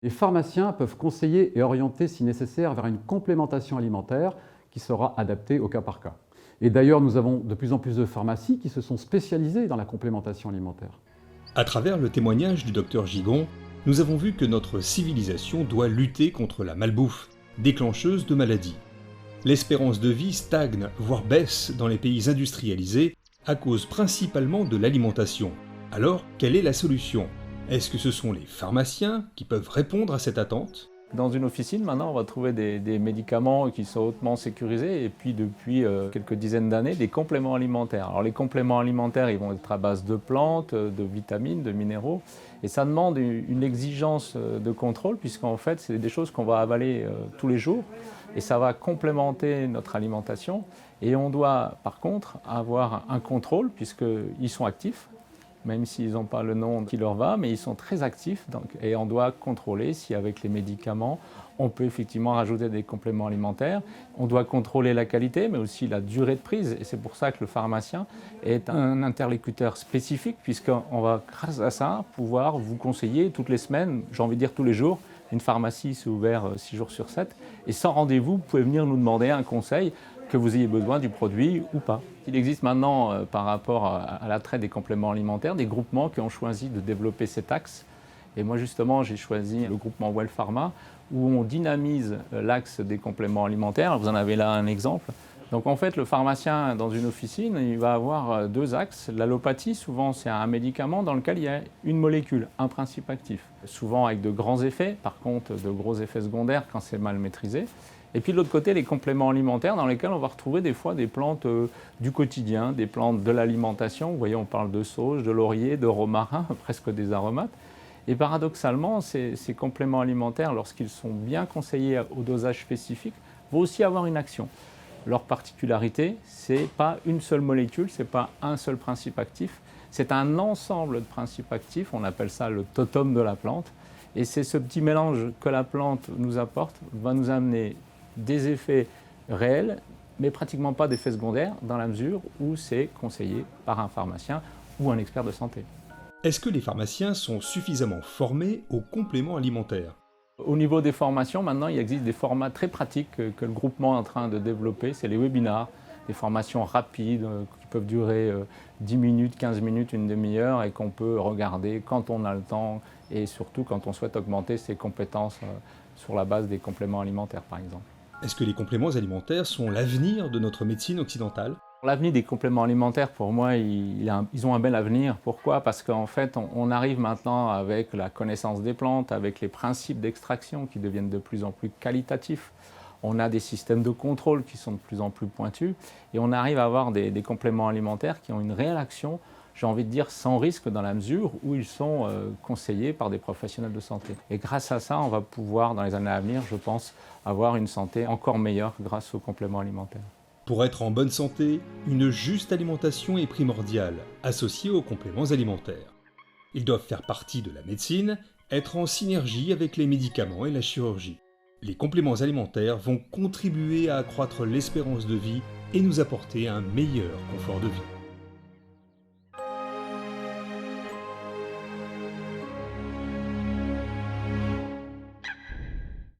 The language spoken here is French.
Les pharmaciens peuvent conseiller et orienter si nécessaire vers une complémentation alimentaire qui sera adaptée au cas par cas. Et d'ailleurs, nous avons de plus en plus de pharmacies qui se sont spécialisées dans la complémentation alimentaire. À travers le témoignage du docteur Gigon, nous avons vu que notre civilisation doit lutter contre la malbouffe, déclencheuse de maladies. L'espérance de vie stagne, voire baisse dans les pays industrialisés à cause principalement de l'alimentation. Alors, quelle est la solution ? Est-ce que ce sont les pharmaciens qui peuvent répondre à cette attente ? Dans une officine, maintenant, on va trouver des médicaments qui sont hautement sécurisés et puis depuis quelques dizaines d'années, des compléments alimentaires. Alors les compléments alimentaires, ils vont être à base de plantes, de vitamines, de minéraux et ça demande une exigence de contrôle puisqu'en fait, c'est des choses qu'on va avaler tous les jours et ça va complémenter notre alimentation et on doit par contre avoir un contrôle puisqu'ils sont actifs. Même s'ils n'ont pas le nom qui leur va, mais ils sont très actifs et on doit contrôler si avec les médicaments, on peut effectivement rajouter des compléments alimentaires. On doit contrôler la qualité, mais aussi la durée de prise et c'est pour ça que le pharmacien est un interlocuteur spécifique puisqu'on va, grâce à ça, pouvoir vous conseiller toutes les semaines, j'ai envie de dire tous les jours. Une pharmacie, c'est ouvert 6 jours sur 7 et sans rendez-vous, vous pouvez venir nous demander un conseil que vous ayez besoin du produit ou pas. Il existe maintenant, par rapport à l'attrait des compléments alimentaires, des groupements qui ont choisi de développer cet axe. Et moi, justement, j'ai choisi le groupement Well Pharma, où on dynamise l'axe des compléments alimentaires. Vous en avez là un exemple. Donc, en fait, le pharmacien, dans une officine, il va avoir 2 axes. L'allopathie, souvent, c'est un médicament dans lequel il y a une molécule, un principe actif. Souvent avec de grands effets, par contre, de gros effets secondaires quand c'est mal maîtrisé. Et puis de l'autre côté, les compléments alimentaires dans lesquels on va retrouver des fois des plantes du quotidien, des plantes de l'alimentation. Vous voyez, on parle de sauge, de laurier, de romarin, presque des aromates. Et paradoxalement, ces compléments alimentaires, lorsqu'ils sont bien conseillés au dosage spécifique, vont aussi avoir une action. Leur particularité, ce n'est pas une seule molécule, ce n'est pas un seul principe actif, c'est un ensemble de principes actifs, on appelle ça le totem de la plante. Et c'est ce petit mélange que la plante nous apporte, va nous amener des effets réels, mais pratiquement pas d'effets secondaires, dans la mesure où c'est conseillé par un pharmacien ou un expert de santé. Est-ce que les pharmaciens sont suffisamment formés aux compléments alimentaires ? Au niveau des formations, maintenant, il existe des formats très pratiques que le groupement est en train de développer. C'est les webinars, des formations rapides qui peuvent durer 10 minutes, 15 minutes, une demi-heure et qu'on peut regarder quand on a le temps et surtout quand on souhaite augmenter ses compétences sur la base des compléments alimentaires, par exemple. Est-ce que les compléments alimentaires sont l'avenir de notre médecine occidentale ? L'avenir des compléments alimentaires, pour moi, ils ont un bel avenir. Pourquoi ? Parce qu'en fait, on arrive maintenant avec la connaissance des plantes, avec les principes d'extraction qui deviennent de plus en plus qualitatifs. On a des systèmes de contrôle qui sont de plus en plus pointus et on arrive à avoir des compléments alimentaires qui ont une réelle action, j'ai envie de dire sans risque dans la mesure où ils sont conseillés par des professionnels de santé. Et grâce à ça, on va pouvoir, dans les années à venir, je pense, avoir une santé encore meilleure grâce aux compléments alimentaires. Pour être en bonne santé, une juste alimentation est primordiale, associée aux compléments alimentaires. Ils doivent faire partie de la médecine, être en synergie avec les médicaments et la chirurgie. Les compléments alimentaires vont contribuer à accroître l'espérance de vie et nous apporter un meilleur confort de vie.